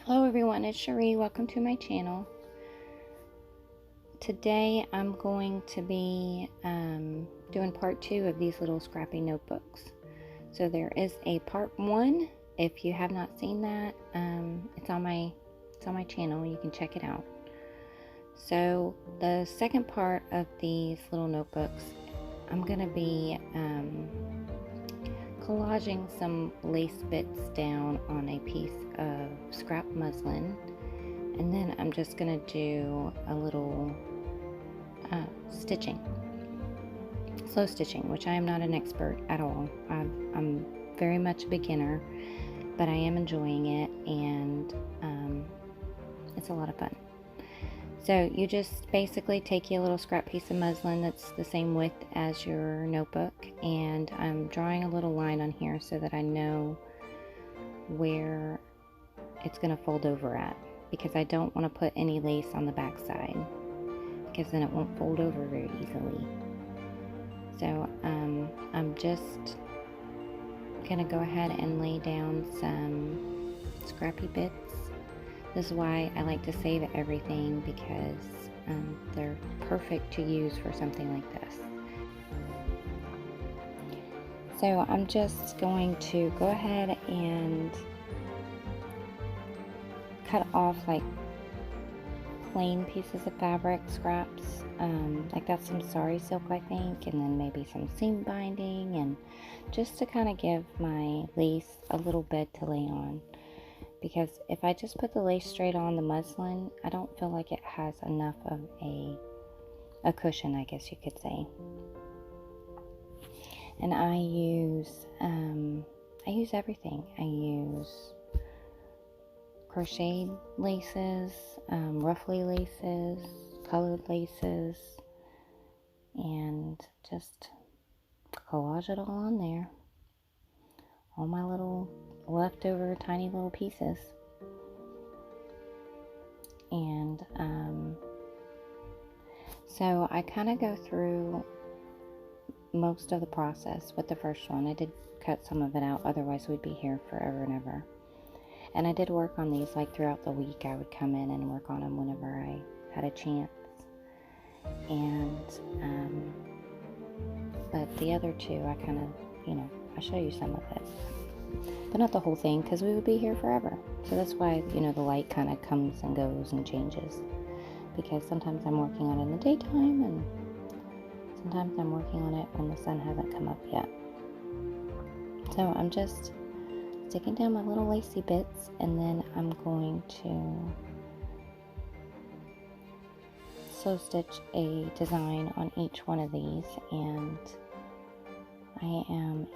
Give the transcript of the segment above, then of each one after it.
Hello everyone, it's Cherie. Welcome to my channel. Today I'm going to be doing part 2 of these little scrappy notebooks. So there is a part 1. If you have not seen that, it's on my channel. You can check it out. So the second part of these little notebooks, I'm going to be collaging some lace bits down on a piece of scrap muslin, and then I'm just going to do a little stitching, slow stitching, which I am not an expert at all. I'm very much a beginner, but I am enjoying it, and it's a lot of fun. So you just basically take a little scrap piece of muslin that's the same width as your notebook, and I'm drawing a little line on here so that I know where it's going to fold over at, because I don't want to put any lace on the back side, because then it won't fold over very easily. So I'm just going to go ahead and lay down some scrappy bits. This is why I like to save everything, because they're perfect to use for something like this. So I'm just going to go ahead and cut off like plain pieces of fabric, scraps, like that's some sari silk I think, and then maybe some seam binding, and just to kind of give my lace a little bed to lay on. Because if I just put the lace straight on the muslin, I don't feel like it has enough of a cushion, I guess you could say. And I use everything. I use crocheted laces, ruffly laces, colored laces, and just collage it all on there. All my little leftover tiny little pieces. And so I kind of go through most of the process with the first one. I did cut some of it out, otherwise we'd be here forever and ever. And I did work on these like throughout the week. I would come in and work on them whenever I had a chance. And but the other two I kind of, I'll show you some of it, but not the whole thing, because we would be here forever. So that's why, the light kind of comes and goes and changes, because sometimes I'm working on it in the daytime, and sometimes I'm working on it when the sun hasn't come up yet. So I'm just sticking down my little lacy bits, and then I'm going to sew stitch a design on each one of these. And I am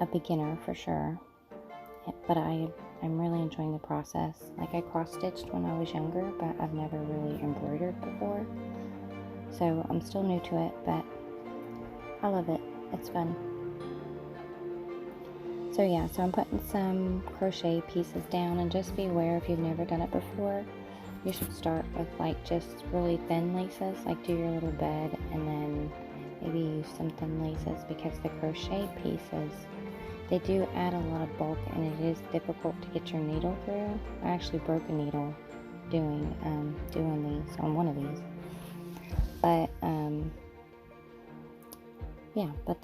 a beginner for sure, but I'm really enjoying the process. Like, I cross-stitched when I was younger, but I've never really embroidered before, so I'm still new to it, but I love it. It's fun. So yeah, so I'm putting some crochet pieces down, and just be aware, if you've never done it before, you should start with like just really thin laces, like do your little bed, and then maybe use some thin laces, because the crochet pieces, they do add a lot of bulk, and it is difficult to get your needle through. I actually broke a needle doing these, on one of these. But yeah, but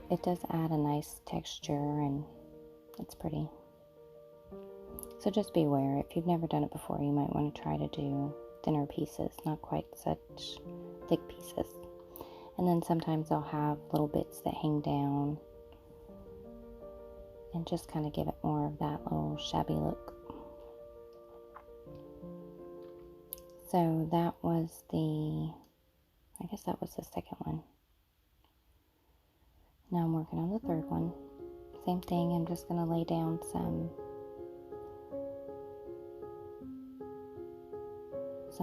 it does add a nice texture, and it's pretty. So just be aware, if you've never done it before, you might want to try to do thinner pieces, not quite such thick pieces. And then sometimes I'll have little bits that hang down, and just kind of give it more of that little shabby look. So that was I guess that was the second one. Now I'm working on the third one. Same thing, I'm just going to lay down some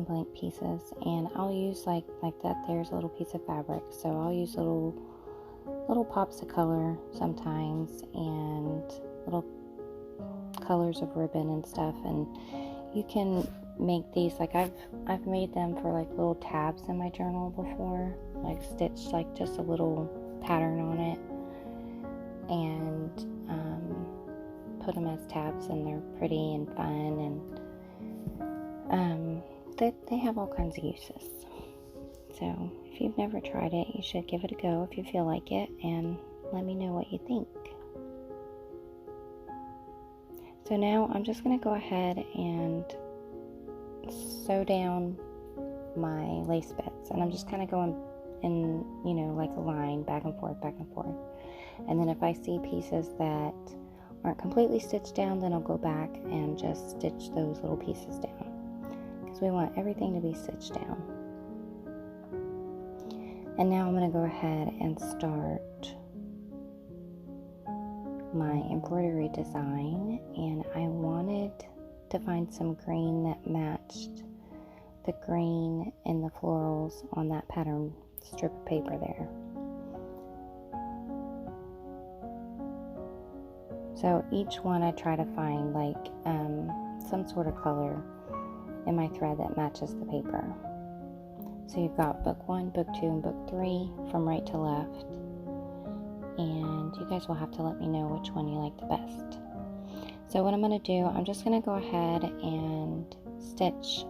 blank pieces, and I'll use like that. There's a little piece of fabric, so I'll use little pops of color sometimes, and little colors of ribbon and stuff. And you can make these, like I've made them for like little tabs in my journal before, like stitched like just a little pattern on it, and put them as tabs, and they're pretty and fun, and they have all kinds of uses. So if you've never tried it, you should give it a go if you feel like it, and let me know what you think. So now I'm just going to go ahead and sew down my lace bits, and I'm just kind of going in, like a line, back and forth, back and forth. And then if I see pieces that aren't completely stitched down, then I'll go back and just stitch those little pieces down, because we want everything to be stitched down. And now I'm going to go ahead and start my embroidery design, and I wanted to find some green that matched the green in the florals on that pattern strip of paper there. So each one I try to find like some sort of color in my thread that matches the paper. So you've got book 1, book 2, and book 3 from right to left. And you guys will have to let me know which one you like the best. So what I'm going to do, I'm just going to go ahead and stitch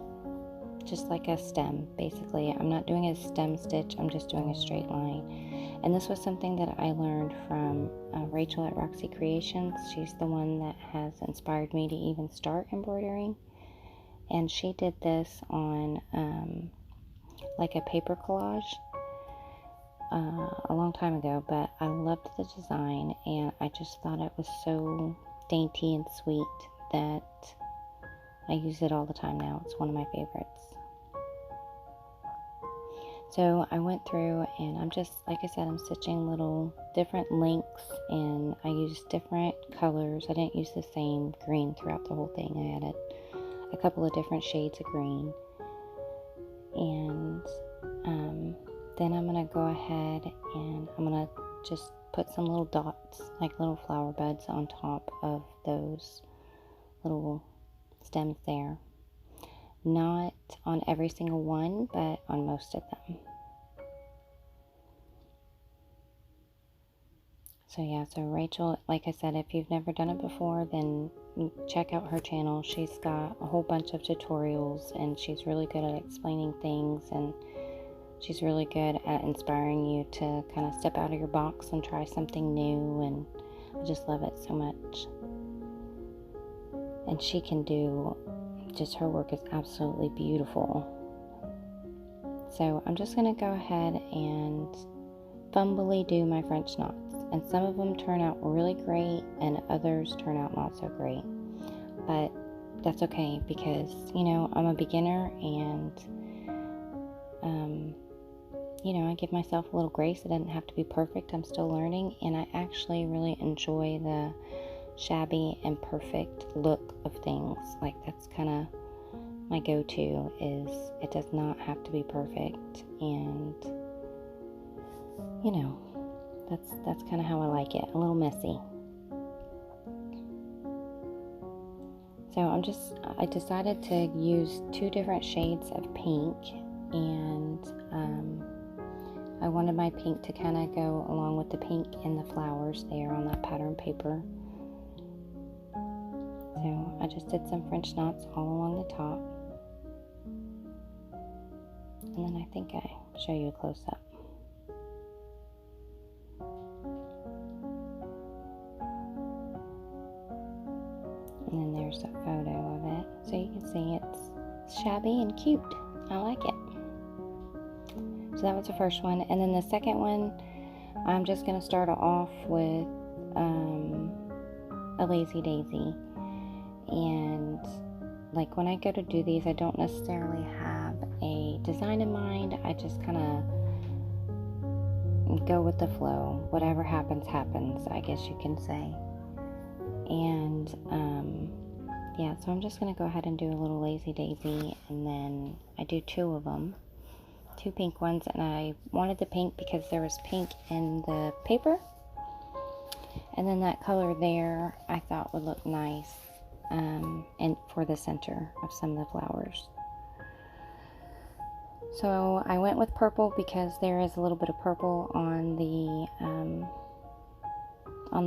just like a stem, basically. I'm not doing a stem stitch, I'm just doing a straight line. And this was something that I learned from Rachel at Roxy Creations. She's the one that has inspired me to even start embroidering. And she did this on like a paper collage a long time ago, but I loved the design, and I just thought it was so dainty and sweet that I use it all the time now. It's one of my favorites. So I went through, and I'm just, like I said, I'm stitching little different lengths, and I used different colors. I didn't use the same green throughout the whole thing. I added a couple of different shades of green. And then I'm going to go ahead and I'm going to just put some little dots, like little flower buds, on top of those little stems there. Not on every single one, but on most of them. So yeah, so Rachel, like I said, if you've never done it before, then check out her channel. She's got a whole bunch of tutorials, and she's really good at explaining things, and she's really good at inspiring you to kind of step out of your box and try something new, and I just love it so much. And she can do, just her work is absolutely beautiful. So I'm just going to go ahead and fumbly do my French knots, and some of them turn out really great and others turn out not so great, but that's okay, because I'm a beginner, and I give myself a little grace. It doesn't have to be perfect. I'm still learning, and I actually really enjoy the shabby and perfect look of things. Like, that's kind of my go-to, is it does not have to be perfect, and that's kind of how I like it, a little messy. So I decided to use 2 different shades of pink, and I wanted my pink to kind of go along with the pink in the flowers there on that pattern paper. So I just did some French knots all along the top, and then I think I show you a close-up. And then there's a photo of it, so you can see it's shabby and cute. I like it. So that was the first one, and then the second one, I'm just going to start off with a lazy daisy. And like, when I go to do these, I don't necessarily have a design in mind. I just kind of go with the flow. Whatever happens, happens, I guess you can say. And yeah, so I'm just going to go ahead and do a little lazy daisy, and then I do 2 of them, 2 pink ones, and I wanted the pink because there was pink in the paper, and then that color there I thought would look nice and for the center of some of the flowers. So I went with purple because there is a little bit of purple on the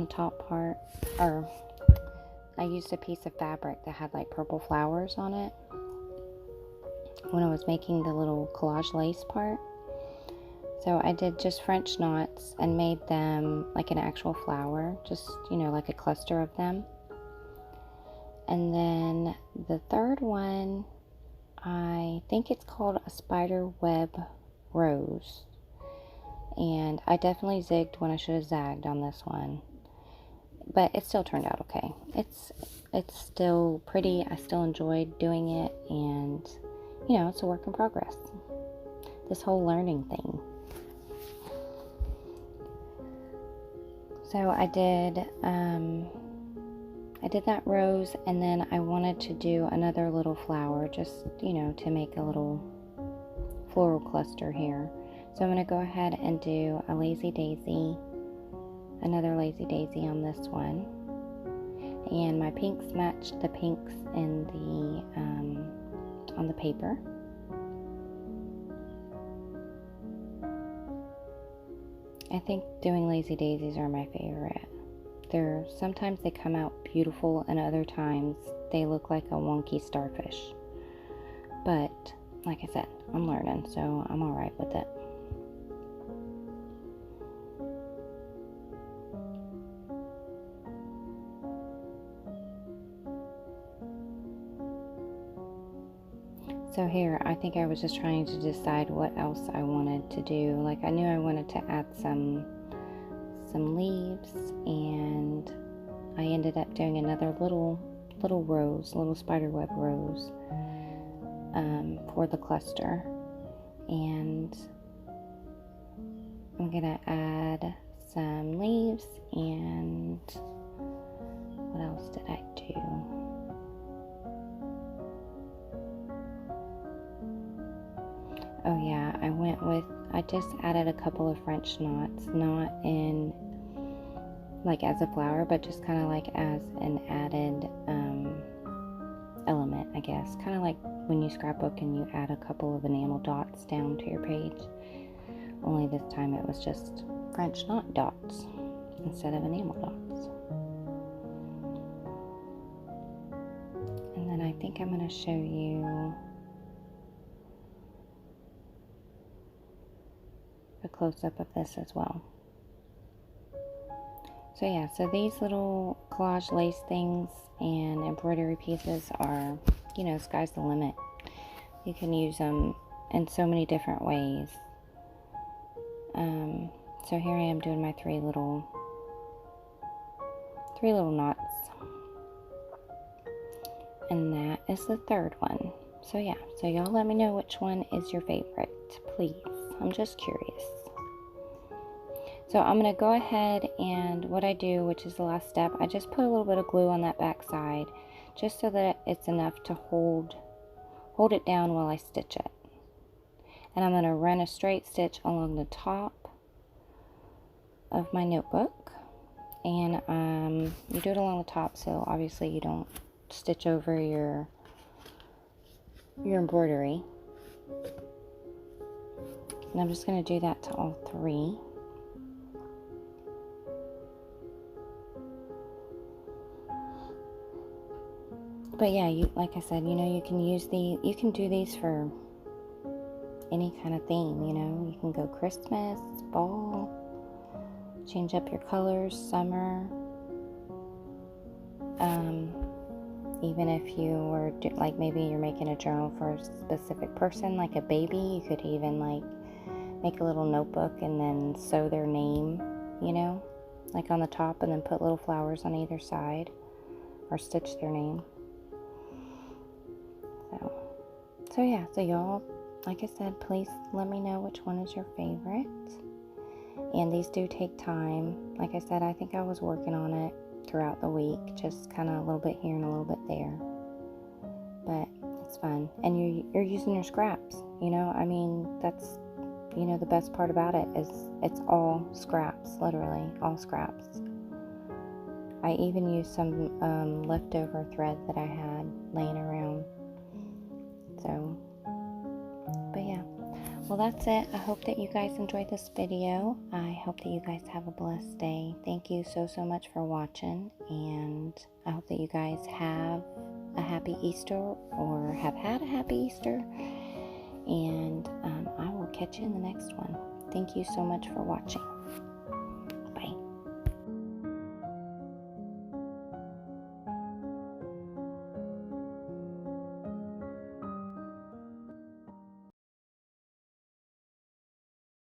top part, or I used a piece of fabric that had like purple flowers on it when I was making the little collage lace part. So I did just French knots and made them like an actual flower, just, like a cluster of them. And then the third one, I think it's called a spider web rose. And I definitely zigged when I should have zagged on this one. But it still turned out okay. It's still pretty. I still enjoyed doing it. And, it's a work in progress. This whole learning thing. So I did that rose, and then I wanted to do another little flower, just, to make a little floral cluster here. So I'm going to go ahead and do a lazy daisy, another lazy daisy on this one. And my pinks matched the pinks in the, on the paper. I think doing lazy daisies are my favorite. Sometimes they come out beautiful, and other times they look like a wonky starfish. But like I said, I'm learning, so I'm alright with it. So here, I think I was just trying to decide what else I wanted to do. Like, I knew I wanted to add some leaves, and I ended up doing another little rose, little spiderweb rose, for the cluster. And I'm gonna add some leaves, and what else did I do? Oh yeah, I just added a couple of French knots, not in like as a flower, but just kind of like as an added element, I guess. Kind of like when you scrapbook and you add a couple of enamel dots down to your page. Only this time it was just French knot dots instead of enamel dots. And then I think I'm going to show you a close-up of this as well. So yeah, so these little collage lace things and embroidery pieces are, sky's the limit. You can use them in so many different ways. So here I am doing my three little knots. And that is the third one. So yeah, so y'all let me know which one is your favorite, please. I'm just curious. So I'm going to go ahead, and what I do, which is the last step, I just put a little bit of glue on that back side, just so that it's enough to hold it down while I stitch it. And I'm going to run a straight stitch along the top of my notebook. And you do it along the top, so obviously you don't stitch over your embroidery. And I'm just going to do that to all three. But yeah, like I said, you can do these for any kind of theme, You can go Christmas, fall, change up your colors, summer. Even if you were, like, maybe you're making a journal for a specific person, like a baby, you could even, like, make a little notebook and then sew their name, like on the top, and then put little flowers on either side, or stitch their name. So yeah, so y'all, like I said, please let me know which one is your favorite. And these do take time. Like I said, I think I was working on it throughout the week, just kind of a little bit here and a little bit there. But it's fun. And you're using your scraps, that's, the best part about it is it's all scraps, literally all scraps. I even used some leftover thread that I had laying around. So, but yeah. Well, that's it. I hope that you guys enjoyed this video. I hope that you guys have a blessed day. Thank you so much for watching, and I hope that you guys have a happy Easter or have had a happy Easter, and I will catch you in the next one. Thank you so much for watching.